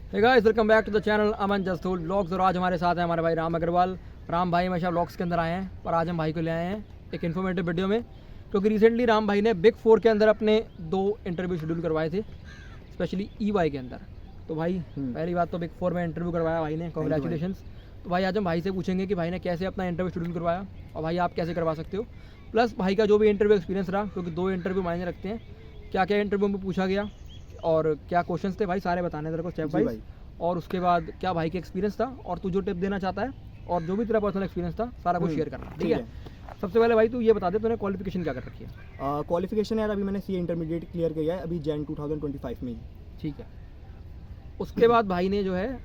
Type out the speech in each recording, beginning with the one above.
Hey guys, welcome back to the channel Aman जस्तूल vlogs. और आज हमारे साथ हैं हमारे भाई राम अग्रवाल। राम भाई हमेशा ब्लॉग्स के अंदर आए हैं, पर आज हम भाई को ले आए हैं एक इन्फॉर्मेटिव वीडियो में, क्योंकि रिसेंटली राम भाई ने बिग 4 के अंदर अपने 2 इंटरव्यू शेड्यूल करवाए थे, स्पेशली EY के अंदर। तो भाई पहली बात तो बिग 4 में इंटरव्यू करवाया भाई ने, कॉन्ग्रेचुलेशंस। तो भाई आज हम भाई से पूछेंगे कि भाई ने कैसे अपना इंटरव्यू शेड्यूल करवाया और भाई आप कैसे करवा सकते हो, प्लस भाई का जो भी इंटरव्यू एक्सपीरियंस रहा, क्योंकि 2 इंटरव्यू मायने रखते हैं। क्या क्या इंटरव्यू में पूछा गया और क्या क्वेश्चंस थे भाई, सारे बताने तेरे को स्टेप वाइज। और उसके बाद क्या भाई का एक्सपीरियंस था और तू जो टिप देना चाहता है और जो भी तेरा पर्सनल एक्सपीरियंस था सारा कुछ शेयर करना, ठीक है। सबसे पहले भाई तू ये बता दे तूने क्वालिफिकेशन क्या कर रखी है। क्वालिफिकेशन यार अभी मैंने CA इंटरमीडिएट क्लियर किया है अभी जैन 2025 में। ठीक है। उसके बाद भाई ने जो है,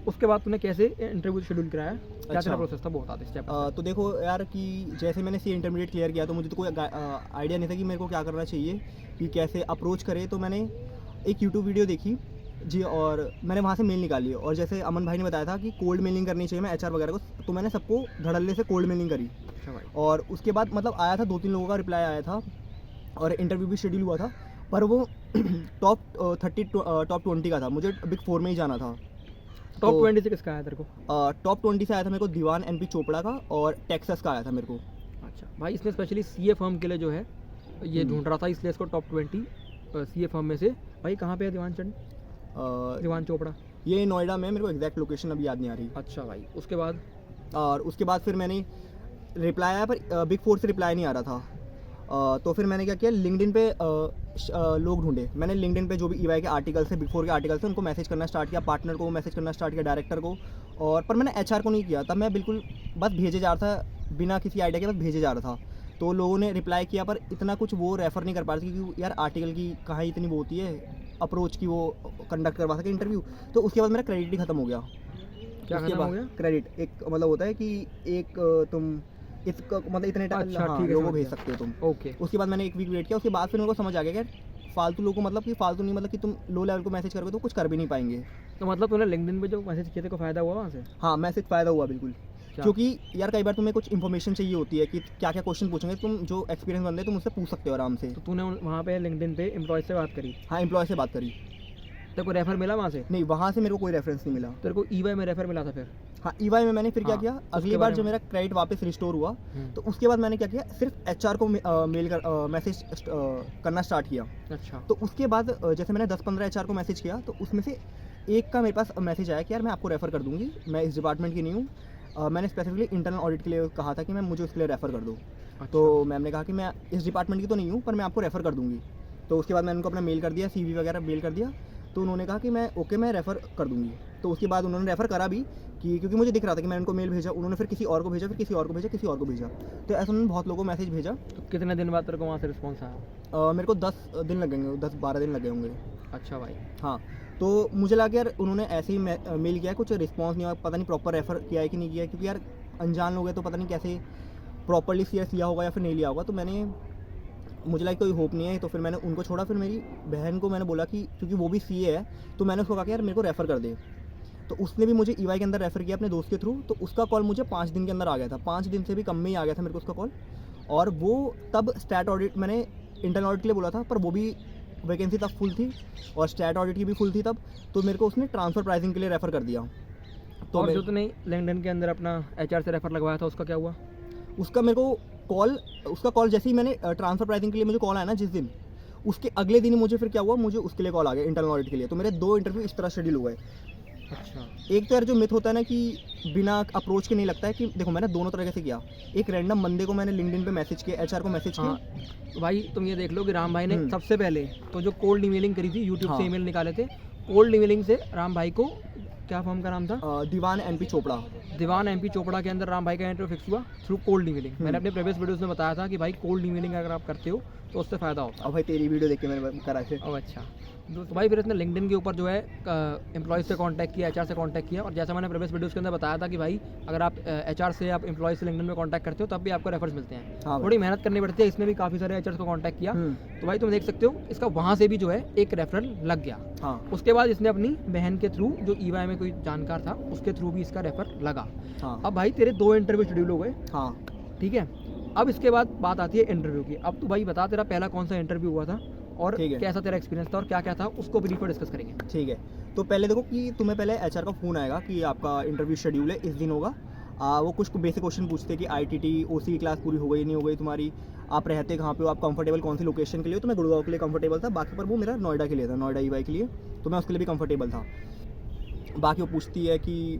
उसके बाद तूने कैसे इंटरव्यू शेड्यूल कराया, क्या तेरा प्रोसेस था वो बता दे स्टेप। तो देखो यार कि जैसे मैंने CA इंटरमीडिएट क्लियर किया तो मुझे तो कोई आइडिया नहीं था कि मेरे को क्या करना चाहिए, कि कैसे अप्रोच करे। तो मैंने एक यूट्यूब वीडियो देखी जी और मैंने वहाँ से मेल निकाली। और जैसे अमन भाई ने बताया था कि कोल्ड मेलिंग करनी चाहिए मैं HR वगैरह को, तो मैंने सबको धड़ल्ले से कोल्ड मेलिंग करी। अच्छा भाई। और उसके बाद मतलब आया था 2-3 लोगों का रिप्लाई आया था और इंटरव्यू भी शेड्यूल हुआ था, पर वो टॉप 20 का था। मुझे बिग 4 में ही जाना था। टॉप 20 से किसका आया तेरे को? टॉप 20 से आया था मेरे को दीवान NP चोपड़ा का और टेक्सास का आया था मेरे को। अच्छा भाई, इसने स्पेशली CA फर्म के लिए जो है ये ढूंढ रहा था, इसलिए इसको टॉप 20 CA फर्म में से। भाई कहाँ पे है दीवान चोपड़ा? ये नोएडा में, मेरे को एग्जैक्ट लोकेशन अभी याद नहीं आ रही। अच्छा भाई। उसके बाद और उसके बाद फिर मैंने रिप्लाई आया, पर बिग 4 से रिप्लाई नहीं आ रहा था। तो फिर मैंने क्या किया, लिंक्डइन पे लोग ढूंढे। मैंने लिंक्डइन पे जो भी EY के आर्टिकल्स है, बिग 4 के आर्टिकल्स है, उनको मैसेज करना स्टार्ट किया, पार्टनर को मैसेज करना स्टार्ट किया, डायरेक्टर को। और पर मैंने HR को नहीं किया, तब मैं बिल्कुल बस भेजे जा रहा था, बिना किसी आइडिया के बस भेजे जा रहा था। तो लोगों ने रिप्लाई किया, पर इतना कुछ वो रेफ़र नहीं कर पा रहे थे, क्योंकि यार आर्टिकल की कहाँ इतनी वो होती है अप्रोच की, वो कंडक्ट करवा सके इंटरव्यू। तो उसके बाद मेरा क्रेडिट ही खत्म हो गया। क्या खत्म हो गया? क्रेडिट एक मतलब होता है कि एक तुम इसका मतलब इतने टाइम लोगों को भेज सकते हो तुम। ओके। उसके बाद मैंने एक वीक वेट किया, उसके बाद फिर मेरे को समझ आ गया कि फालतू लोगों को, मतलब कि फालतू नहीं, मतलब कि तुम लो लेवल को मैसेज करोगे तो कुछ कर भी नहीं पाएंगे। तो मतलब तूने लिंक्डइन पे जो मैसेज किए थे को फायदा हुआ वहाँ से? हाँ, मैसेज फ़ायदा हुआ बिल्कुल, क्योंकि यार कई बार तुम्हें कुछ इन्फॉर्मेशन चाहिए होती है कि क्या क्या क्वेश्चन पूछेंगे, तुम जो एक्सपीरियंस बंदे तुम उससे पूछ सकते हो आराम से। तो तूने वहाँ पे लिंक्डइन पे एम्प्लॉय से बात करी? हाँ, एम्प्लॉय से बात करी। तेरे को रेफर मिला वहाँ से? नहीं, वहाँ से मेरे को कोई रेफरेंस नहीं मिला। तेरे को EY में रेफर मिला था फिर? हाँ, EY में मैंने फिर क्या हाँ, किया, अगली बार जो मेरा क्रेडिट वापस रिस्टोर हुआ, तो उसके बाद मैंने क्या किया, सिर्फ HR को मेल कर मैसेज करना स्टार्ट किया। अच्छा। तो उसके बाद जैसे मैंने 10-15 HR को मैसेज किया, तो उसमें से एक का मेरे पास मैसेज आया कि यार मैं आपको रेफ़र कर दूँगी, मैं इस डिपार्टमेंट की नहीं हूँ। मैंने स्पेसिफिकली इंटरनल ऑडिट के लिए कहा था कि मैम मुझे उसके लिए रेफ़र कर दो। अच्छा। तो मैम ने कहा कि मैं इस डिपार्टमेंट की तो नहीं हूँ, पर मैं आपको रेफ़र कर दूँगी। तो उसके बाद मैंने उनको अपना मेल कर दिया, CV वगैरह मेल कर दिया। तो उन्होंने कहा कि मैं ओके, मैं रेफ़र कर दूँगी। तो उसके बाद उन्होंने रेफ़र करा भी, कि क्योंकि मुझे दिख रहा था कि मैंने उनको मेल भेजा, उन्होंने फिर किसी और को भेजा, फिर किसी और को भेजा, किसी और को भेजा। तो ऐसा उन्होंने बहुत लोगों को मैसेज भेजा। तो कितने दिन बाद तेरे को वहाँ से रिस्पॉन्स आया? मेरे को 10 दिन लगेंगे, 10-12 दिन लगे होंगे। अच्छा भाई। हाँ, तो मुझे लगा यार उन्होंने ऐसे ही मेल किया, कुछ रिस्पॉन्स नहीं हुआ, पता नहीं प्रॉपर रेफ़र किया है कि नहीं किया है, क्योंकि यार अनजान लोग हैं तो पता नहीं कैसे प्रॉपरली सीरियस लिया होगा या फिर नहीं लिया होगा। तो मुझे लगा कोई होप नहीं है, तो फिर मैंने उनको छोड़ा। फिर मेरी बहन को मैंने बोला कि क्योंकि वो भी CA है, तो मैंने उसको कहा कि यार मेरे को रेफ़र कर दे। तो उसने भी मुझे EY के अंदर रेफ़र किया अपने दोस्त के थ्रू। तो उसका कॉल मुझे 5 दिन के अंदर आ गया था, 5 दिन से भी कम में ही आ गया था मेरे को उसका कॉल। और वो तब स्टैट ऑडिट, मैंने इंटरनल ऑडिट के लिए बोला था, पर वो भी वैकेंसी तब फुल थी और स्टैट ऑडिट की भी फुल थी तब। तो मेरे को उसने ट्रांसफ़र प्राइसिंग के लिए रेफ़र कर दिया। तो और जो तूने लिंक्डइन के अंदर अपना HR से रेफर लगवाया था उसका क्या हुआ? उसका मेरे को उसका कॉल जैसे ही मैंने ट्रांसफ़र प्राइसिंग के लिए मुझे कॉल आया ना जिस दिन, उसके अगले दिन ही मुझे फिर क्या हुआ, मुझे उसके लिए कॉल आ गया इंटरनल ऑडिट के लिए। तो मेरे 2 इंटरव्यू इस तरह शेड्यूल हुए। अच्छा। एक तो यार जो मिथ होता है ना कि बिना अप्रोच के नहीं लगता है, कि देखो मैंने दोनों तरीके से किया। एक रैंडम बंदे को मैंने लिंक्डइन पे मैसेज किया, HR को मैसेज किया। तो भाई तुम ये देख लो कि राम भाई ने सबसे पहले तो जो कोल्ड ईमेलिंग करी थी, यूट्यूब से ईमेल निकाले थे। कोल्ड ईमेलिंग से राम भाई को, क्या फॉर्म का नाम था? दीवान NP चोपड़ा। दीवान MP चोपड़ा के अंदर राम भाई का इंटरव्यू फिक्स हुआ थ्रू कोल्ड ईमेलिंग। मैंने अपने प्रीवियस वीडियोस में बताया था कि भाई कोल्ड ईमेलिंग अगर आप करते हो तो उससे फ़ायदा होता है। और भाई तेरी वीडियो देख के मैंने करा थे। ओह अच्छा। तो भाई फिर इसने लिंक्डइन के ऊपर जो है एम्प्लॉयज़ से कांटेक्ट किया, HR से कांटेक्ट किया। और जैसा मैंने प्रीवियस वीडियोस के अंदर बताया था कि भाई अगर आप HR से, आप एम्प्लॉयज़ से लिंक्डइन में कांटेक्ट करते हो तब भी आपको रेफर्स मिलते हैं। हाँ थोड़ी मेहनत करनी पड़ती है, इसमें भी काफ़ी सारे HRs को कांटेक्ट किया। तो भाई तुम देख सकते हो इसका वहाँ से भी जो है एक रेफरल लग गया। हाँ। उसके बाद इसने अपनी बहन के थ्रू, जो EY में कोई जानकार था, उसके थ्रू भी इसका रेफर लगा। हाँ। अब भाई तेरे 2 इंटरव्यू शेड्यूल हो गए। हाँ। ठीक है। अब इसके बाद बात आती है इंटरव्यू की। अब तू भाई बता, तेरा पहला कौन सा इंटरव्यू हुआ था और ठीक है। कैसा तेरा एक्सपीरियंस था और क्या क्या था उसको ब्रीफ में डिस्कस करेंगे। ठीक है, तो पहले देखो कि तुम्हें पहले एचआर का फ़ोन आएगा कि आपका इंटरव्यू शेड्यूल है, इस दिन होगा। वो कुछ बेसिक क्वेश्चन पूछते हैं कि आईटीटी, ओसी क्लास पूरी हो गई नहीं हो गई तुम्हारी, आप रहते कहाँ पे हो, आप कंफर्टेबल कौन सी लोकेशन के लिए हो। तो मैं गुड़गांव के लिए कंफर्टेबल था, बाकी पर वो मेरा नोएडा के लिए था, नोएडा ईवाई के लिए, तो मैं उसके लिए भी कंफर्टेबल था। बाकी वो पूछती है कि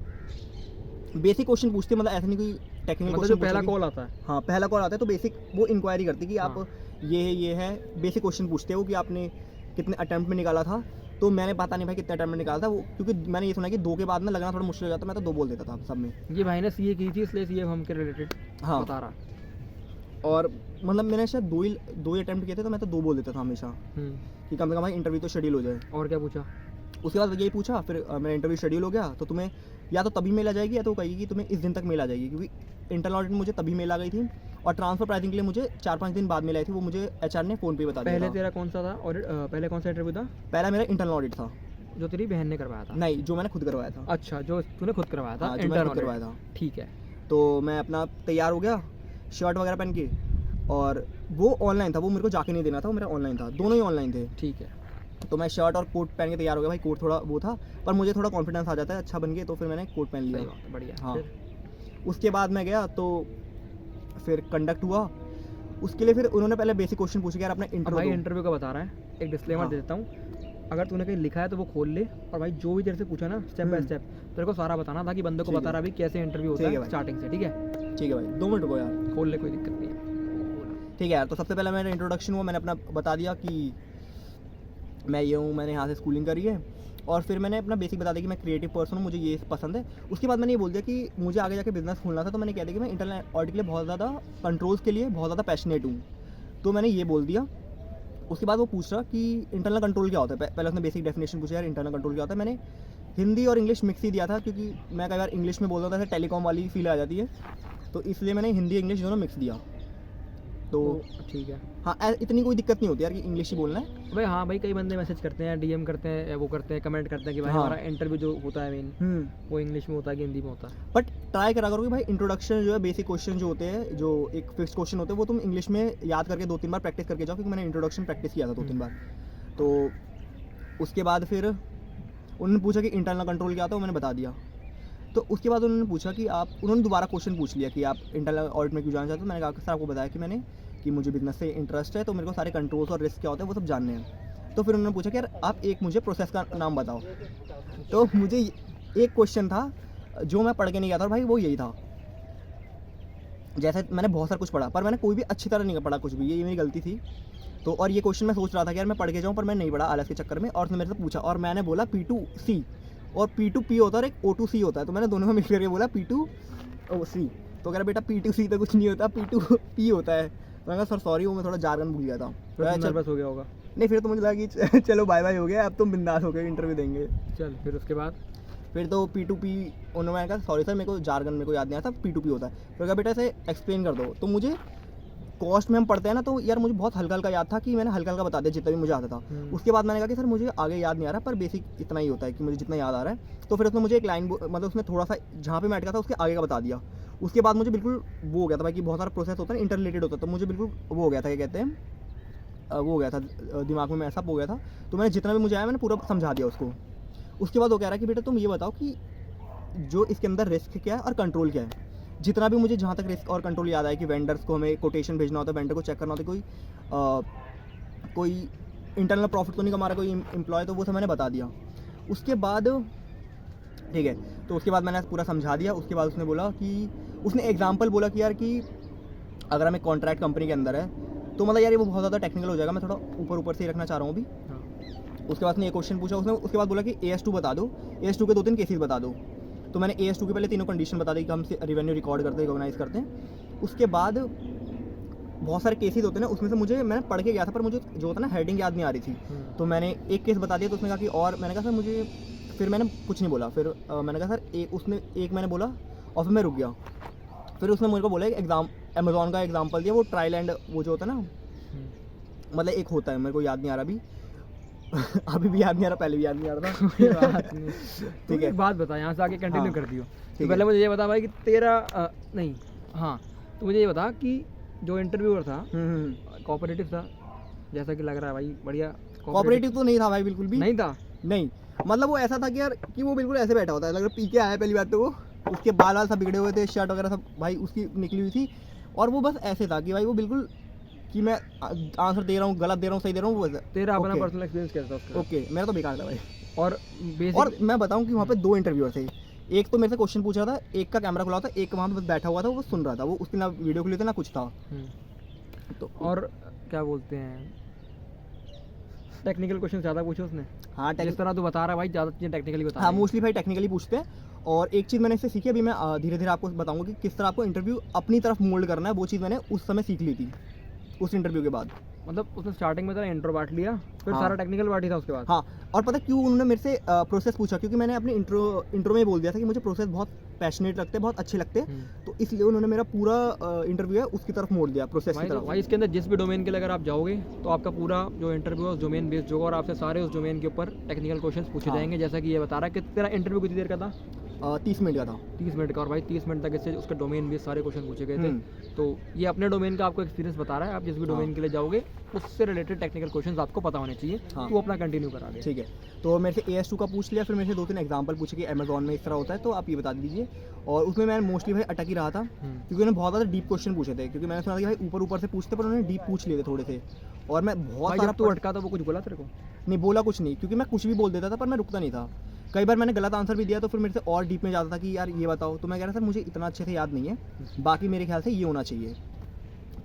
बेसिक क्वेश्चन पूछती है, मतलब ऐसा नहीं कोई टेक्निकल मतलब जो क्वेश्चन पहला कॉल आता है। हाँ, पहला कॉल आता है तो बेसिक वो इंक्वायरी करती है कि आप हाँ। ये है, बेसिक क्वेश्चन पूछते हो कि आपने कितने अटेम्प्ट में निकाला था। तो मैंने पता नहीं भाई कितने अटेम्प्ट में निकाला था वो, क्योंकि मैंने ये सुना कि 2 के बाद ना लगना थोड़ा मुश्किल हो जाता, मैं तो 2 बोल देता था सब में। ये भाई ने सीए की थी इसलिए सीए हम के रिलेटेड हाँ। बता रहा। और मतलब मैंने शायद 2 ही अटेम्प्ट किए थे, तो मैं तो 2 बोल देता था हमेशा कि कम से कम भाई इंटरव्यू तो शेड्यूल हो जाए। और क्या पूछा? उसके बाद यही पूछा, फिर मेरा इंटरव्यू शेड्यूल हो गया तो तुम्हें या तो तभी मेल आ जाएगी या तो कहेगी कि तुम्हें इस दिन तक मेल आ जाएगी, क्योंकि इंटरनल ऑडिट मुझे तभी मेल आ गई थी और ट्रांसफर प्राइसिंग के लिए मुझे 4-5 दिन बाद मेल आई थी, वो मुझे एचआर ने फ़ोन पे बता दिया पहले था। तेरा कौन सा था और पहले कौन सा इंटरव्यू था पहला मेरा इंटरनल ऑडिट था। जो तेरी बहन ने करवाया था? नहीं, जो मैंने खुद करवाया था। अच्छा, जो तूने खुद करवाया था हाँ, जो मैंने खुद इंटरनल। करवाया था। ठीक है। तो मैं अपना तैयार हो गया, शर्ट वगैरह पहन के, और वो ऑनलाइन था, वो मेरे को जाके नहीं देना था, वो मेरा ऑनलाइन था, दोनों ही ऑनलाइन थे। ठीक है। तो मैं शर्ट और कोट पहन के तैयार हो गया। भाई कोट थोड़ा वो था, पर मुझे थोड़ा कॉन्फिडेंस आ जाता है अच्छा बन के, तो फिर मैंने कोट पहन सही लिया। बात है, बढ़िया। हाँ। फिर उसके बाद मैं गया तो फिर कंडक्ट हुआ। उसके लिए फिर उन्होंने पहले बेसिक क्वेश्चन पूछे कि यार अपना अब इंट्रो भाई दो। इंटरव्यू का बता रहा है, एक डिस्क्लेमर हाँ। दे देता हूँ। अगर तूने कहीं लिखा है तो वो खोल ले, और भाई जो भी तेरे से पूछा ना स्टेप बाय स्टेप तेरे को सारा बताना, ताकि बंदे को ठीक बता है। रहा भी कैसे इंटरव्यू होता ठीक है है भाई। स्टार्टिंग से। ठीक है, ठीक है भाई, 2 मिनट रुको यार। खोल ले, कोई दिक्कत नहीं है। ठीक है यार, तो सबसे पहले मेरा इंट्रोडक्शन हुआ, मैंने अपना बता दिया कि मैं ये हूँ, मैंने यहाँ से स्कूलिंग करी है, और फिर मैंने अपना बेसिक बता दिया कि मैं क्रिएटिव पर्सन हूँ, मुझे ये पसंद है। उसके बाद मैंने ये बोल दिया कि मुझे आगे जाके बिजनेस खोलना था, तो मैंने कह दिया कि मैं इंटरनल ऑडिट के लिए बहुत ज़्यादा, कंट्रोल्स के लिए बहुत ज़्यादा पैशनेट हूँ, तो मैंने ये बोल दिया। उसके बाद वो पूछ रहा कि इंटरनल कंट्रोल क्या होता है। पहले उसने बेसिक डेफिनेशन पूछा, यार इंटरनल कंट्रोल क्या होता है। मैंने हिंदी और इंग्लिश मिक्स ही दिया था, क्योंकि मैं कई बार इंग्लिश में बोलता था, टेलीकॉम वाली फील आ जाती है, तो इसलिए मैंने हिंदी इंग्लिश दोनों मिक्स दिया। तो ठीक है हाँ, इतनी कोई दिक्कत नहीं होती यार कि इंग्लिश ही बोलना है। भाई। हाँ भाई, कई बंदे मैसेज करते हैं, डीएम करते हैं, वो करते हैं, कमेंट करते हैं कि भाई हाँ। हमारा इंटरव्यू जो होता है मेन वो इंग्लिश में होता है कि हिंदी में होता है। बट ट्राई करा करो कि भाई इंट्रोडक्शन जो है, बेसिक क्वेश्चन जो होते हैं, जो एक फिक्स क्वेश्चन होते हैं, वो तुम इंग्लिश में याद करके 2-3 बार प्रैक्टिस करके जाओ, क्योंकि मैंने इंट्रोडक्शन प्रैक्टिस किया था 2-3 बार। तो उसके बाद फिर उन्होंने पूछा कि इंटरनल कंट्रोल क्या था, वो मैंने बता दिया। तो उसके बाद उन्होंने पूछा कि उन्होंने दोबारा क्वेश्चन पूछ लिया कि आप इंटरनल ऑडिट में क्यों जाना चाहते हो। मैंने कहा कि सर आपको बताया कि मुझे बिजनेस से इंटरेस्ट है, तो मेरे को सारे कंट्रोल्स और रिस्क क्या होते हैं वो सब जानने हैं। तो फिर उन्होंने पूछा कि यार आप एक मुझे प्रोसेस का नाम बताओ। तो मुझे एक क्वेश्चन था जो मैं पढ़ के नहीं गया था, और भाई वो यही था। जैसे मैंने बहुत सारा कुछ पढ़ा, पर मैंने कोई भी अच्छी तरह नहीं पढ़ा कुछ भी, ये मेरी गलती थी। तो और ये क्वेश्चन मैं सोच रहा था कि यार मैं पढ़ के जाऊँ, पर मैं नहीं पढ़ा आलस के चक्कर में, और उसने मेरे से पूछा और मैंने बोला P2C, और P2P होता है और एक O2C होता है, तो मैंने दोनों में मिक्स करके बोला P2C। तो कह रहा बेटा P2C तो कुछ नहीं होता, P2P होता है। तो मैंने कहा सर सॉरी, वो मैं थोड़ा जार्गन भूल गया था। फिर चल, नर्वस हो गया होगा। नहीं, फिर तो मुझे लगा कि चलो बाय बाय हो गया, अब तुम बिंदास हो गए, इंटरव्यू देंगे। चल, फिर उसके बाद फिर तो P2P, उन्होंने कहा सॉरी सर मेरे को जार्गन मेरे को याद नहीं आया था, P2P होता है। फिर कहा बेटा इसे एक्सप्लेन कर दो। तो मुझे कॉस्ट में हम पढ़ते हैं ना, तो यार मुझे बहुत हल्का हल्का याद था कि मैंने हल्का हल्का बता दिया जितना भी मुझे आता था। उसके बाद मैंने कहा कि सर मुझे आगे याद नहीं आ रहा, पर बेसिक इतना ही होता है कि मुझे जितना याद आ रहा है। तो फिर उसने मुझे एक लाइन, मतलब उसने थोड़ा सा जहाँ पे मैं अटका था उसके आगे का बता दिया। उसके बाद मुझे बिल्कुल वो हो गया था भाई कि बहुत सारा प्रोसेस होता है, इंटर रिलेटेड होता है, तो मुझे बिल्कुल वो हो गया था, क्या कहते हैं, वो हो गया था दिमाग में ऐसा हो गया था। तो मैंने जितना भी मुझे आया मैंने पूरा समझा दिया उसको। उसके बाद वो कह रहा है कि बेटा तुम ये बताओ कि जो इसके अंदर रिस्क क्या है और कंट्रोल क्या है। जितना भी मुझे जहाँ तक रिस्क और कंट्रोल याद आया कि वेंडर्स को हमें कोटेशन भेजना होता है, वेंडर को चेक करना होता है, कोई इंटरनल प्रॉफिट तो नहीं कमा रहा कोई एम्प्लॉय, तो वो सब मैंने बता दिया। उसके बाद ठीक है, तो उसके बाद मैंने पूरा समझा दिया। उसके बाद उसने बोला कि उसने एग्जांपल बोला कि यार कि अगर हम एक कॉन्ट्रैक्ट कंपनी के अंदर है, तो मतलब यार ये वो बहुत ज़्यादा टेक्निकल हो जाएगा, मैं थोड़ा ऊपर से ही रखना चाह रहा हूँ अभी। उसके बाद उसने एक क्वेश्चन पूछा, उसने उसके बाद बोला कि AS2 बता दो, AS2 के 2-3 केसेस बता दो। तो मैंने AS2 के पहले तीनों कंडीशन बता दी कि हम रेवेन्यू रिकॉर्ड करते हैं, रिकॉग्नाइज करते हैं। उसके बाद बहुत सारे केसेस होते हैं ना, उसमें से मैंने पढ़ के गया था, पर मुझे जो होता है ना हेडिंग याद नहीं आ रही थी। तो मैंने एक केस बता दिया, तो उसने कहा कि और, मैंने कहा सर मुझे, फिर मैंने कुछ नहीं बोला। फिर मैंने कहा सर उसने एक मैंने बोला और फिर मैं रुक गया। फिर उसने मुझे को बोला एक अमेज़ॉन का एग्जाम्पल दिया, वो ट्रायल एंड वो जो होता है ना, मतलब एक होता है, मेरे को याद नहीं आ रहा अभी अभी भी याद नहीं आ रहा, पहले भी याद नहीं आ रहा था ठीक है, एक बात बता, यहाँ से आगे कंटिन्यू हाँ, कर दियो। ठीक तो है। पहले मुझे ये बता भाई कि तेरा नहीं, हाँ, तो मुझे ये बता कि जो इंटरव्यूअर था कोऑपरेटिव था, जैसा कि लग रहा है भाई बढ़िया कोऑपरेटिव तो नहीं था भाई बिल्कुल भी। नहीं था। नहीं, मतलब वो ऐसा था कि यार कि वो बिल्कुल ऐसे बैठा होता है, अगर पी के आया पहली बात तो वो, उसके बाल वाल सब बिगड़े हुए थे, शर्ट वगैरह सब भाई उसकी निकली हुई थी, और वो बस ऐसे था कि भाई वो बिल्कुल कि मैं आंसर दे रहा हूँ, गलत दे रहा हूँ, सही दे रहा हूँ, वो ऐसा। तेरा अपना ओके। पर्सनल एक्सपीरियंस कैसा था उसका? ओके, मेरा तो बेकार था भाई। और बेसिक और मैं बताऊं कि वहाँ पे 2 इंटरव्यूअर थे, एक तो मेरे से क्वेश्चन पूछ रहा था, एक का कैमरा खुला था, एक वहाँ पे बस बैठा हुआ था, वो सुन रहा था, वो उसकी ना वीडियो खुली थी ना कुछ था। तो और क्या बोलते हैं, टेक्निकल क्वेश्चन ज़्यादा पूछे उसने? हाँ जिस तरह तू बता रहा है भाई, ज़्यादा चीज़ें टेक्निकली बता हाँ, रहा है। मोस्टली भाई टेक्निकली पूछते हैं। और एक चीज़ मैंने इससे सीखी, अभी मैं धीरे धीरे आपको बताऊंगा कि किस तरह आपको इंटरव्यू अपनी तरफ मोल्ड करना है, वो चीज़ मैंने उस समय सीख ली थी, उस इंटरव्यू के बाद। मतलब उसने स्टार्टिंग में तेरा इंट्रो बांट लिया, फिर हाँ। सारा टेक्निकल बांट ही था उसके बाद। हाँ, और पता क्यों उन्होंने मेरे से प्रोसेस पूछा, क्योंकि मैंने अपनी इंट्रो में ही बोल दिया था कि मुझे प्रोसेस बहुत पैशनेट लगते हैं, बहुत अच्छे लगते हैं, तो इसलिए उन्होंने मेरा पूरा इंटरव्यू है उसकी तरफ मोड़ दिया, प्रोसेस की भाई, तरफ। भाई इसके अंदर जिस भी डोमेन के लिए अगर आप जाओगे तो आपका पूरा जो इंटरव्यू है उस डोमेन बेस्ड होगा, और आपसे सारे उस डोमेन के ऊपर टेक्निकल क्वेश्चंस पूछे हाँ। जाएंगे। जैसा कि ये बता रहा है कि तेरा इंटरव्यू कितनी देर का था? 30 मिनट का था। 30 मिनट का। और भाई 30 मिनट तक इससे उसके डोमेन बेस्ड सारे क्वेश्चन पूछे गए थे। तो ये अपने डोमेन का आपको एक्सपीरियंस बता रहा है, आप जिस भी डोमेन के लिए जाओगे उससे रिलेटेड टेक्निकल क्वेश्चंस आपको पता होने चाहिए। हाँ। तो अपना कंटिन्यू करा दे। ठीक है, तो मेरे से AS2 का पूछ लिया, फिर मेरे से 2-3 एग्जांपल पूछे कि अमेजोन में इस तरह होता है, तो आप ये बता दीजिए। और उसमें मैं मोस्टली भाई अटक ही रहा था, क्योंकि उन्होंने बहुत ज़्यादा डीप क्वेश्चन पूछे थे, क्योंकि मैंने सुना था कि भाई ऊपर ऊपर से पूछते, पर उन्होंने डीप पूछ लिए थे थोड़े से, और मैं बहुत भाई सारा जब तू अटका तो वो कुछ बोला तेरे को? नहीं बोला कुछ नहीं, क्योंकि मैं कुछ भी बोल देता था, पर मैं रुकता नहीं था। कई बार मैंने गलत आंसर भी दिया, तो फिर मेरे से और डीप में जाता था कि यार ये बताओ, तो मैं कह रहा था मुझे इतना अच्छे से याद नहीं है, बाकी मेरे ख्याल से ये होना चाहिए,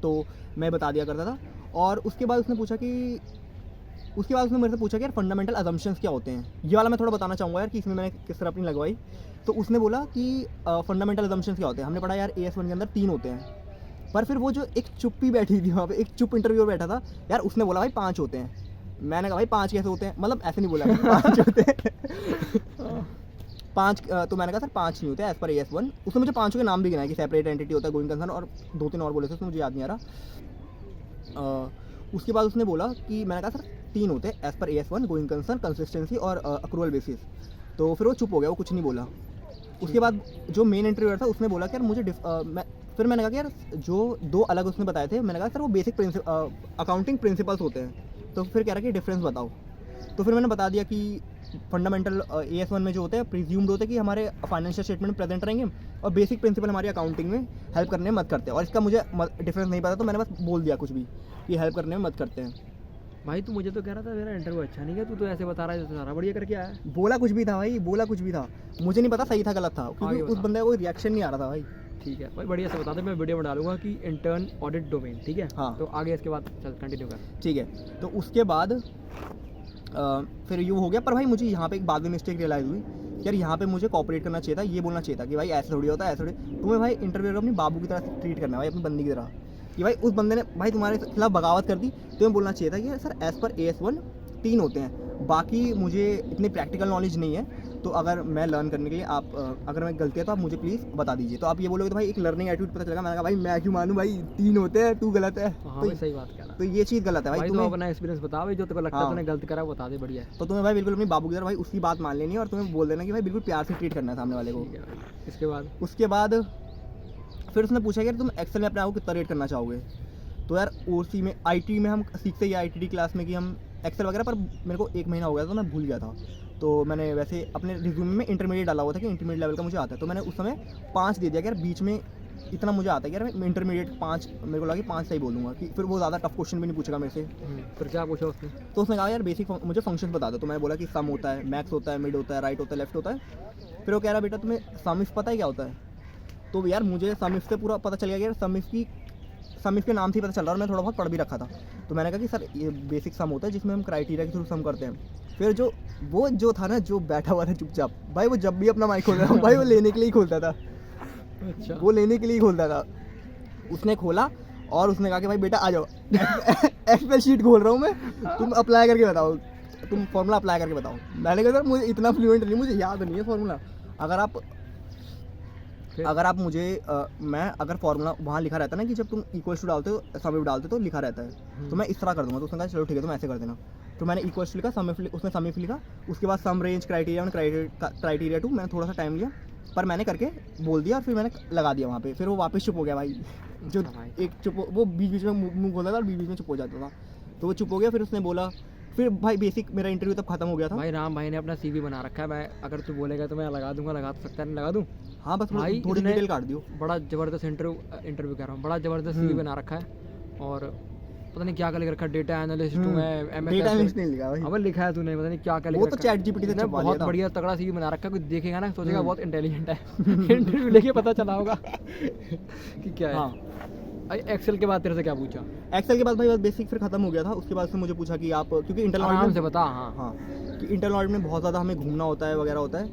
तो मैं बता दिया करता था। और उसके बाद उसने मेरे से पूछा कि यार फंडामेंटल अजम्पशंस क्या होते हैं। ये वाला मैं थोड़ा बताना चाहूँगा यार कि इसमें मैंने किस तरह अपनी लगवाई। तो उसने बोला कि फंडामेंटल अजम्पशंस क्या होते हैं। हमने पढ़ा यार AS1 के अंदर 3 होते हैं, पर फिर वो जो एक चुप्पी बैठी थी वहाँ पे, एक चुप इंटरव्यूअर बैठा था यार, उसने बोला भाई 5 होते हैं। मैंने कहा भाई 5 कैसे होते हैं, मतलब ऐसे नहीं बोला 5 होते हैं 5। तो मैंने कहा सर 5 नहीं होते एज पर AS1। उसने मुझे 5 के नाम भी गिनाए कि सेपरेट एंटिटी होता है, गोइंग कंसर्न, और 2-3 और बोले थे, उसमें मुझे याद नहीं आ रहा। उसके बाद उसने बोला कि मैंने कहा सर 3 होते हैं as per AS1, going concern, consistency और अक्रूवल बेसिस। तो फिर वो चुप हो गया, वो कुछ नहीं बोला। उसके बाद जो मेन इंटरव्यूअर था उसने बोला कि यार मुझे फिर मैंने कहा कि यार जो 2 अलग उसने बताए थे, मैंने कहा सर वो बेसिक अकाउंटिंग प्रिंसिपल्स होते हैं। तो फिर कह रहा कि डिफरेंस बताओ। तो फिर मैंने बता दिया कि फंडामेंटल AS1 में जो होते हैं प्रिज्यूम्ड होते हैं कि हमारे फाइनेंशियल स्टेटमेंट प्रेजेंट रहेंगे, और बेसिक प्रिंसिपल हमारी अकाउंटिंग में हेल्प करने में मदद करते हैं। और इसका मुझे डिफरेंस नहीं पता, तो मैंने बस बोल दिया कुछ भी कि हेल्प करने में मदद करते हैं। भाई तू मुझे तो कह रहा था मेरा इंटरव्यू अच्छा नहीं गया, तू तो ऐसे बता रहा है जैसे सारा बढ़िया करके आया। बोला कुछ भी था भाई, बोला कुछ भी था, मुझे नहीं पता सही था गलत था, क्योंकि आगे उस बता। बंदे का कोई रिएक्शन नहीं आ रहा था भाई। ठीक है भाई, बढ़िया से बता दे, मैं वीडियो में डालूंगा कि इंटर्न ऑडिट डोमेन, ठीक है? हाँ। तो आगे इसके बाद चल कंटिन्यू कर। ठीक है, तो उसके बाद फिर यूँ हो गया। पर भाई मुझे यहाँ पे एक बाद में मिस्टेक रियलाइज़ हुई कि यार यहाँ पे मुझे कॉपरेट करना चाहिए था, ये बोलना चाहिए था कि भाई ऐसे थोड़ी होता है, ऐसे थोड़ी। तुम्हें भाई इंटरव्यू को अपनी बाबू की तरह ट्रीट करना है भाई, अपनी बंदी की तरह, कि भाई उस बंदे ने भाई तुम्हारे खिलाफ बगावत कर दी, तुम्हें बोलना चाहिए था कि सर एज पर AS1 3 होते हैं, बाकी मुझे इतनी प्रैक्टिकल नॉलेज नहीं है, तो अगर मैं लर्न करने के लिए आप अगर मैं गलती है तो आप मुझे प्लीज़ बता दीजिए। तो आप ये बोलोगे तो भाई एक लर्निंग एटीट्यूड पता चलेगा। मैंने कहा भाई मैं क्यों मानूँ भाई, 3 होते हैं, तू गलत है। हाँ तो भाई सही बात कह रहा तो ये चीज़ गलत है है। भाई, भाई तू तुम्हें अपना एक्सपीरियंस बता भाई, जो तेरे को लगता है हाँ। तूने गलत करा वो बता दे, बढ़िया है। तो तुम्हें भाई बिल्कुल अपनी बाबू की तरह भाई उसकी बात मान लेनी है, और तुम्हें बोल देना कि भाई बिल्कुल प्यार से ट्रीट करना है सामने वाले को। ठीक है भाई, इसके बाद उसके बाद फिर उसने पूछा कि यार तुम एक्सेल में अपने आप को कितना रेट करना चाहोगे। तो यार OC में IT में हम सीखते ही ITT क्लास में कि हम एक्सेल वगैरह, पर मेरे को 1 महीना हो गया था तो मैं भूल गया था। तो मैंने वैसे अपने रिज्यूमे में इंटरमीडिएट डाला हुआ था कि इंटरमीडिएट लेवल का मुझे आता है, तो मैंने उस समय 5 दे दिया कि यार बीच में इतना मुझे आता है कि यार मैं इंटरमीडिएट 5, मेरे को लगा कि 5 सही बोलूँगा, कि फिर वो ज़्यादा टफ क्वेश्चन भी नहीं पूछेगा मेरे से। फिर क्या पूछा उसने? तो उसने कहा यार बेसिक मुझे फंक्शंस बता दो। तो मैंने बोला कि सम होता है, मैक्स होता है, मिड होता है, राइट होता है, लेफ्ट होता है। फिर वो कह रहा बेटा तुम्हें सम इफ पता है क्या होता है। तो यार मुझे सम इफ से पूरा पता चल गया कि यार सम इफ के नाम से ही पता चल रहा, और मैं थोड़ा बहुत पढ़ भी रखा था। तो मैंने कहा कि सर ये बेसिक सम होता है जिसमें हम क्राइटेरिया के थ्रू सम करते हैं। फिर जो था ना, जो बैठा हुआ था चुपचाप, भाई वो जब भी अपना माइक खोल रहा था भाई वो लेने के लिए ही खोलता था, अच्छा। वो लेने के लिए ही खोलता था। उसने खोला और उसने कहा कि भाई बेटा आ जाओ एक्सेल शीट खोल रहा हूँ मैं, तुम अप्लाई करके बताओ, तुम फॉर्मूला अप्लाई करके बताओ। मैंने कहा सर मुझे इतना फ्लुएंट नहीं, मुझे याद नहीं है फॉर्मूला। अगर आप मुझे मैं अगर फॉर्मूला वहाँ लिखा रहता है ना कि जब तुम इक्वल्स टू डालते हो, सम इफ डालते हो तो लिखा रहता है, तो मैं इस तरह कर दूँगा। तो उसने कहा चलो ठीक है तुम ऐसे कर देना। तो मैंने इक्वल्स लिखा, सम इफ, उसने सम इफ लिखा, उसके बाद सम रेंज क्राइटेरिया 1 क्राइटेरिया 2। मैंने थोड़ा सा टाइम लिया, पर मैंने करके बोल दिया, और फिर मैंने लगा दिया वहाँ पे। फिर वो वापस चुप हो गया भाई, जो अच्छा भाई। एक चुप, वो बीच बीच में मुँह खोलता था और बीच बीच में चुप हो जाता था। तो वो चुप हो गया। फिर उसने बोला, फिर भाई बेसिक मेरा इंटरव्यू तब खत्म हो गया था। भाई राम भाई ने अपना CV बना रखा है, मैं अगर तू बोलेगा तो मैं लगा दूंगा, लगा तो सकता है, नहीं लगा दूँ। हाँ बस भाई थोड़ी इसने डिटेल काट दियो। बड़ा ज़बरदस्त इंटरव्यू कह रहा हूँ, बड़ा ज़बरदस्त CV बना रखा है, और पता नहीं क्या क्या लिख रखा है, डेटा एनालिस्ट हूँ मैं, डेटा एनालिस्ट नहीं लिखा भाई, अब लिखा है तूने, पता नहीं क्या क्या लिख वो रखा तो है। चैट जीपीटी से इसने छपवा लिया बहुत था। बढ़िया तगड़ा CV बना रखा है, कोई देखेगा ना सोचेगा बहुत इंटेलिजेंट है। इंटरव्यू लेके पता चला होगा कि क्या है। हाँ, एक्सेल के बाद तेरे से क्या पूछा? एक्सेल के बाद भाई बस बेसिक फिर खत्म हो गया था। उसके बाद से मुझे पूछा कि आप, क्योंकि इंटरनल आराम से बता। हाँ हाँ, कि इंटरनल में बहुत ज़्यादा हमें घूमना होता है वगैरह होता है,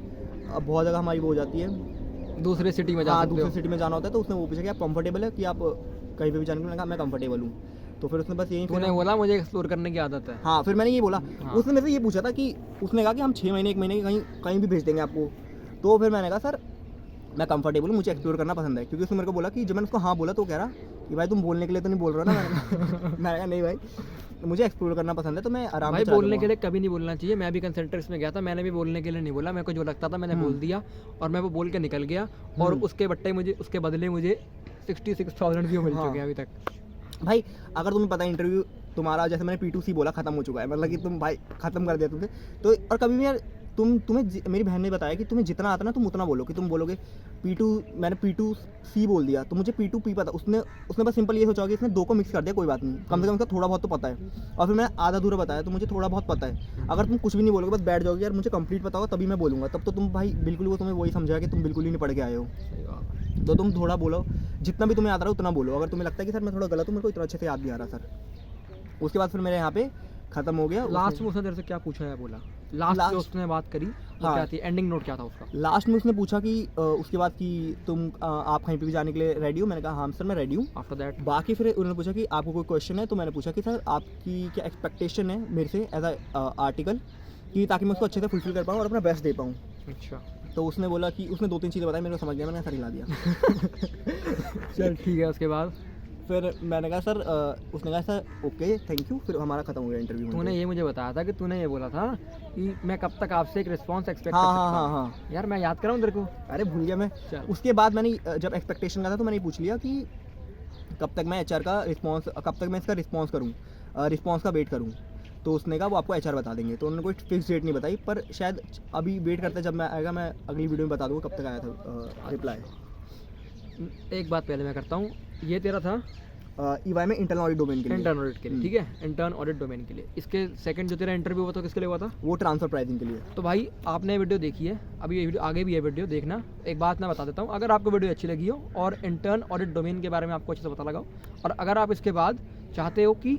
अब बहुत जगह हमारी वो हो जाती है, दूसरे सिटी में जा हाँ सकते दूसरी हो। सिटी में जाना होता है। तो उसने वो पूछा कि आप कंफर्टेबल है कि आप कहीं पे भी जाने के लिए? मैंने कहा मैं कंफर्टेबल हूँ। तो फिर उसने बस यही तूने बोला मुझे एक्सप्लोर करने की आदत है। हाँ, फिर मैंने ये बोला। हाँ। उसने मेरे से ये पूछा था कि उसने कहा कि हम 6 महीने 1 महीने कहीं कहीं भी भेज देंगे आपको। तो फिर मैंने कहा सर मैं कंफर्टेबल हूँ, मुझे एक्सप्लोर करना पसंद है। क्योंकि उसने मेरे को बोला कि जब मैंने उसको हाँ बोला तो वो कह रहा कि भाई तुम बोलने के लिए तो नहीं बोल रहा ना। मैंने कहा नहीं भाई, मुझे एक्सप्लोर करना पसंद है, तो मैं आराम से भाई चला बोलने के जाऊँगा। लिए कभी नहीं बोलना चाहिए। मैं भी कंसल्टेंट्स में गया था, मैंने भी बोलने के लिए नहीं बोला, मेरे को जो लगता था मैंने बोल दिया और मैं वो बोल के निकल गया, और उसके उसके बदले मुझे 66,000 व्यू मिल चुके हैं अभी तक। भाई अगर तुम्हें पता है इंटरव्यू तुम्हारा, जैसे मैंने P2C बोला, खत्म हो चुका है, मतलब कि तुम भाई खत्म कर दिया तुमने तो। और कभी भी यार मेरी बहन ने बताया कि तुम्हें जितना आता ना तुम उतना बोलो, कि तुम बोलोगे मैंने P2C बोल दिया तो मुझे P2P पता। उसने बस सिंपल ये सोचा कि इसने 2 को मिक्स कर दिया, कोई बात नहीं, कम से कम उसका थोड़ा बहुत तो पता है। और फिर मैंने आधा अधूरा बताया तो मुझे थोड़ा बहुत पता है। अगर तुम कुछ भी नहीं बोलोगे, बस बैठ जाओगे यार मुझे कंप्लीट पता होगा तभी मैं बोलूँगा, तब तो तुम भाई बिल्कुल वो तुम्हें वही समझा कि तुम बिल्कुल ही नहीं पढ़ के आए हो। सही बात है। तो तुम थोड़ा बोलो, जितना भी तुम्हें आता रहा उतना बोलो। अगर तुम्हें लगता है कि सर मैं थोड़ा गलत हूँ, मेरे को इतना अच्छे से याद नहीं आ रहा सर। उसके बाद फिर मेरे यहाँ पे खत्म हो गया। लास्ट में उसने तेरे से क्या पूछा है बोला? लास्ट जो उसने बात करी वो हाँ। क्या थी? एंडिंग नोट क्या था उसका? लास्ट में उसने पूछा कि उसके बाद कि तुम आप कहीं पे भी जाने के लिए रेडी हो? मैंने कहा हाँ सर मैं रेडी हूँ। आफ्टर दैट बाकी फिर उन्होंने पूछा कि आपको कोई क्वेश्चन है? तो मैंने पूछा कि सर आपकी क्या एक्सपेक्टेशन है मेरे से एज अ आर्टिकल, कि ताकि मैं उसको अच्छे से फुलफिल कर पाऊँ और अपना बेस्ट दे पाऊँ। अच्छा तो उसने बोला कि उसने 2-3 चीज़ें बताई, मेरे को समझ गया, मैंने सर हिला दिया। चल ठीक है। उसके बाद फिर मैंने कहा सर उसने कहा सर ओके थैंक यू। फिर हमारा खत्म हो गया इंटरव्यू। तूने ये मुझे बताया था कि तूने ये बोला था कि मैं कब तक आपसे एक रिस्पांस एक्सपेक्ट हाँ कर हाँ सकता हाँ हूँ। हाँ, यार मैं याद कराऊँ तेरे को? अरे भूल गया मैं। चल उसके बाद मैंने जब एक्सपेक्टेशन का था तो मैंने पूछ लिया कि कब तक मैं HR का रिस्पांस, कब तक मैं इसका रिस्पांस करूँ, रिस्पांस का वेट करूँ। तो उसने कहा वो आपको HR बता देंगे। तो उन्होंने कोई फिक्स डेट नहीं बताई, पर शायद अभी वेट करते जब मैं आएगा मैं अगली वीडियो में बता दूँगा कब तक आया था रिप्लाई। एक बात पहले मैं करता हूँ, ये तेरा था EY में इंटरनल ऑडिट डोमेन के लिए। इंटर्न ऑडिट के लिए, ठीक है, इंटर्न ऑडिट डोमेन के लिए। इसके सेकंड जो तेरा इंटरव्यू हुआ था किसके लिए हुआ था? वो ट्रांसफर प्राइसिंग के लिए। तो भाई आपने वीडियो देखी है, अभी ये वीडियो आगे भी है वीडियो देखना। एक बात मैं बता देता हूँ, अगर आपको वीडियो अच्छी लगी हो और इंटर्न ऑडिट डोमेन के बारे में आपको अच्छे से पता लगा हो, और अगर आप इसके बाद चाहते हो कि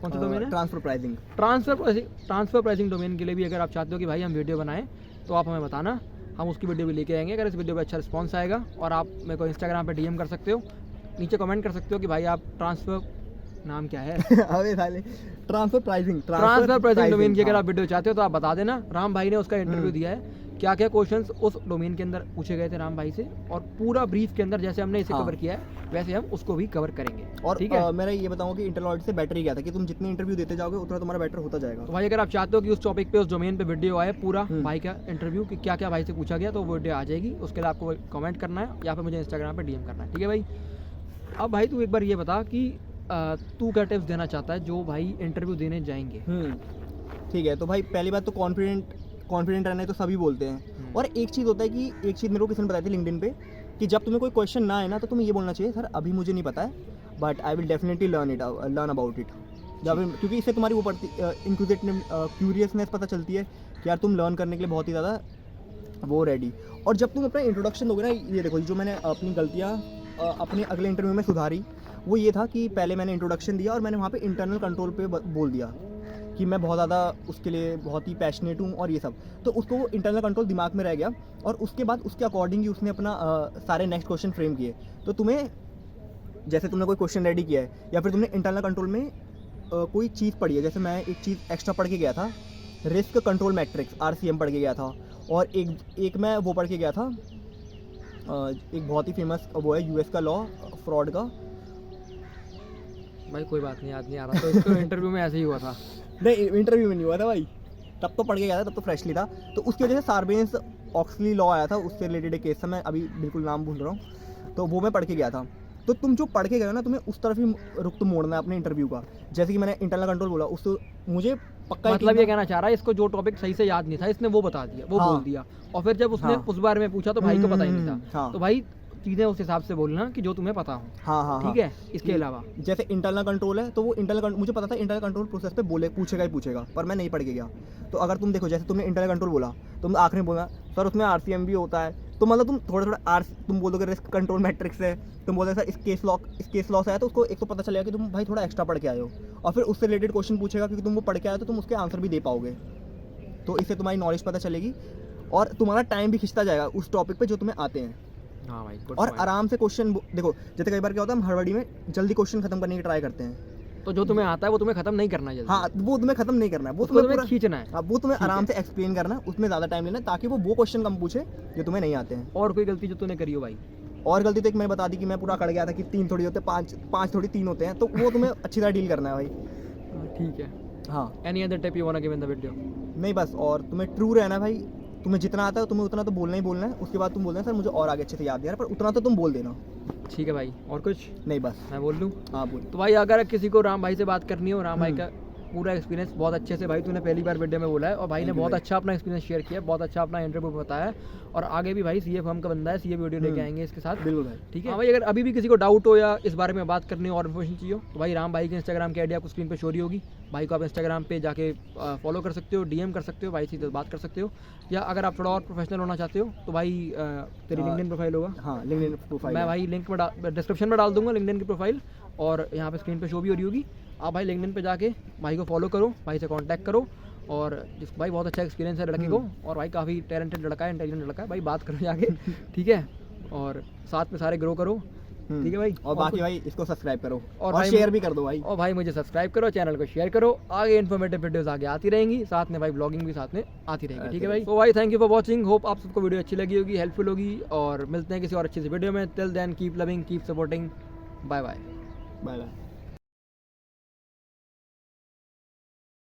कौन सा डोमेन है? Transfer pricing. Transfer pricing domain के लिए भी अगर आप चाहते हो कि भाई हम वीडियो बनाएं तो आप हमें बताना, हम उसकी वीडियो भी लेके आएंगे। अगर इस वीडियो पे अच्छा रिस्पांस आएगा, और आप मेरे को इंस्टाग्राम पे DM कर सकते हो, नीचे कमेंट कर सकते हो कि भाई आप ट्रांसफर नाम क्या है अबे साले, ट्रांसफर प्राइसिंग डोमेन की अगर आप वीडियो चाहते हो तो आप बता देना। राम भाई ने उसका इंटरव्यू दिया है, क्या क्या क्वेश्चंस उस डोमेन के अंदर पूछे गए थे राम भाई से, और पूरा ब्रीफ के अंदर जैसे हमने इसे हाँ। कवर किया है वैसे हम उसको भी कवर करेंगे। और ठीक है? मेरा ये बताऊँ कि इंटरनल ऑडिट से बेटर ही क्या था कि तुम जितने इंटरव्यू देते जाओगे उतना तुम्हारा बेटर होता जाएगा। तो भाई अगर आप चाहते हो कि उस टॉपिक पे, उस डोमेन पे वीडियो आए पूरा भाई का इंटरव्यू कि क्या क्या भाई से पूछा गया, तो वो वीडियो आ जाएगी। उसके लिए आपको कमेंट करना है या फिर मुझे इंस्टाग्राम पे DM करना है, ठीक है भाई? अब भाई तू एक बार ये बता कि तू क्या टिप्स देना चाहता है जो भाई इंटरव्यू देने जाएंगे? ठीक है। तो भाई पहली बात तो कॉन्फिडेंट रहना है तो सभी बोलते हैं। और एक चीज़ होता है कि एक चीज़ मेरे को किसी ने बताई थी लिंक्डइन पे, कि जब तुम्हें कोई क्वेश्चन ना आए ना तो तुम्हें ये बोलना चाहिए सर अभी मुझे नहीं पता है, but I will definitely learn about it. क्योंकि इससे तुम्हारी वो पड़ती क्यूरियसनेस पता चलती है कि यार तुम लर्न करने के लिए बहुत ही ज़्यादा वो रेडी। और जब तुम अपना इंट्रोडक्शन दोगे ना, ये देखो जो मैंने अपनी गलतियाँ अपने अगले इंटरव्यू में सुधारी वो ये था कि पहले मैंने इंट्रोडक्शन दिया और मैंने वहाँ पे इंटरनल कंट्रोल पे बोल दिया कि मैं बहुत ज़्यादा उसके लिए बहुत ही पैशनेट हूँ और ये सब। तो उसको वो इंटरनल कंट्रोल दिमाग में रह गया, और उसके बाद उसके अकॉर्डिंग ही उसने अपना सारे नेक्स्ट क्वेश्चन फ्रेम किए। तो तुम्हें जैसे तुमने कोई क्वेश्चन रेडी किया है या फिर तुमने इंटरनल कंट्रोल में कोई चीज़ पढ़ी है, जैसे मैं एक चीज़ एक्स्ट्रा पढ़ के गया था, रिस्क कंट्रोल मैट्रिक्स RCM पढ़ के गया था, और एक मैं वो पढ़ के गया था, एक बहुत ही फेमस वो है US का लॉ फ्रॉड का। भाई कोई बात नहीं, याद नहीं आ रहा। तो इसको इंटरव्यू में ऐसे ही हुआ था? नहीं इंटरव्यू में नहीं हुआ था भाई, तब तो पढ़ के गया था, तब तो फ्रेशली था। तो उसकी वजह से सार्बेन्स ऑक्सली लॉ आया था, उससे रिलेटेड एक केस था, मैं अभी बिल्कुल नाम भूल रहा हूँ, तो वो मैं पढ़ के गया था। तो तुम जो पढ़ के गए हो ना, तुम्हें उस तरफ ही रुख तो मोड़ना है अपने इंटरव्यू का। जैसे कि मैंने इंटरनल कंट्रोल बोला, उस मुझे पक्का है कि मतलब ये कहना चाह रहा है इसको जो टॉपिक सही से याद नहीं था इसने वो बता दिया, वो हाँ। बोल दिया, और फिर जब उसने हाँ। उस बारे में पूछा तो भाई को पता ही नहीं था। हाँ। तो भाई चीज़ें उस हिसाब से बोलना कि जो तुम्हें पता हो, हाँ हाँ ठीक है। इसके अलावा जैसे इंटरनल कंट्रोल है, तो वो मुझे पता था इंटरनल कंट्रोल प्रोसेस पे पूछेगा ही पूछेगा, पर मैं नहीं पढ़ के गया। तो अगर तुम देखो, जैसे तुमने इंटरनल कंट्रोल बोला, तुम आखिरी में बोला सर उसमें RCM भी होता है, तो मतलब तुम थोड़ा तुम बोल दोगे रिस्क कंट्रोल मैट्रिक्स है, तुम बोल सर इस केस लॉस है, तो उसको एक तो पता चलेगा कि तुम भाई थोड़ा एक्स्ट्रा पढ़ के आए हो, और फिर उससे रिलेटेड क्वेश्चन पूछेगा क्योंकि तुम वो पढ़ के आए हो, तो तुम उसके आंसर भी दे पाओगे। तो इससे तुम्हारी नॉलेज पता चलेगी और तुम्हारा टाइम भी खिंचता जाएगा उस टॉपिक पे जो तुम्हें आते हैं। हाँ भाई, good और point। आराम से क्वेश्चन देखो, जैसे कई बार क्या होता है, हम हड़बड़ी में जल्दी क्वेश्चन खत्म करने की ट्राई करते हैं। तो जो तुम्हें आता है वो तुम्हें खत्म नहीं करना है जल्दी। हाँ, वो तुम्हें खत्म नहीं करना है, वो उसको तुम्हें तुम्हें खींचना है। हाँ, वो तुम्हें ठीक आराम है। से एक्सप्लेन करना है, उसमें ज़्यादा टाइम लेना है, ताकि वो क्वेश्चन कम पूछे जो तुम्हें नहीं आते हैं। और कोई गलती जो तूने करी हो भाई? और गलती तो एक मैंने बता दी कि मैं पूरा अकड़ गया था कि 3 थोड़ी होते, 5 थोड़ी 3 होते हैं, तो वो तुम्हें अच्छी तरह डील करना है भाई। ठीक है। हाँ, any other tip you want to give in the video? नहीं बस, और तुम्हें ट्रू रहना है भाई। तुम्हें जितना आता है तुम्हें उतना तो बोलना ही बोलना है, उसके बाद तुम बोल देना सर मुझे और आगे अच्छे से याद नहीं आ रहा, पर उतना तो तुम बोल देना। ठीक है भाई, और कुछ? नहीं बस, मैं बोल दूँ? हाँ बोल। तो भाई अगर किसी को राम भाई से बात करनी हो, राम भाई का पूरा एक्सपीरियंस बहुत अच्छे से भाई तूने पहली बार वीडियो में बोला है, और भाई ने Thank you बहुत भाई। अच्छा अपना एक्सपीरियंस शेयर किया, बहुत अच्छा अपना इंटरव्यू बताया है, और आगे भी भाई CA फर्म का बंदा है, CA वीडियो लेके आएंगे इसके साथ। बिल्कुल भाई। ठीक है। हाँ भाई, अगर अभी भी किसी को डाउट हो या इस बारे में बात करनी हो और इन्फॉर्मेशन चाहिए हो, तो भाई राम भाई के इंस्टाग्राम की आईडी आपको स्क्रीन पे शो रही होगी। भाई को आप इंस्टाग्राम पे जाके फॉलो कर सकते हो, DM कर सकते हो, भाई से बात कर सकते हो, या अगर आप थोड़ा और प्रोफेशनल होना चाहते हो तो भाई तेरी लिंक्डइन प्रोफाइल होगा। हाँ, लिंक्डइन प्रोफाइल मैं भाई लिंक में डिस्क्रिप्शन में डाल दूंगा लिंक्डइन की प्रोफाइल, और यहाँ पे स्क्रीन पे शो भी हो रही होगी। आप भाई लिंक्डइन पे जाके भाई को फॉलो करो, भाई से कांटेक्ट करो, और जिस भाई बहुत अच्छा एक्सपीरियंस है लड़के को, और भाई काफ़ी टैलेंटेड लड़का है, इंटेलिजेंट लड़का है, भाई बात करो जाके। ठीक है, और साथ में सारे ग्रो करो। ठीक है भाई, और बाकी भाई इसको सब्सक्राइब करो और और भाई शेयर भी कर दो भाई। और भाई मुझे सब्सक्राइब करो, चैनल को शेयर करो, आगे इन्फॉर्मेटिव वीडियोस आगे आती रहेंगी, साथ में भाई ब्लॉगिंग भी साथ में आती रहेगी। ठीक है भाई, तो भाई thank you for watching, hope आप सबको वीडियो अच्छी लगी होगी, हेल्पफुल होगी, और मिलते हैं किसी और अच्छी सी वीडियो में। Till then keep loving, keep supporting, bye bye. Bye bye.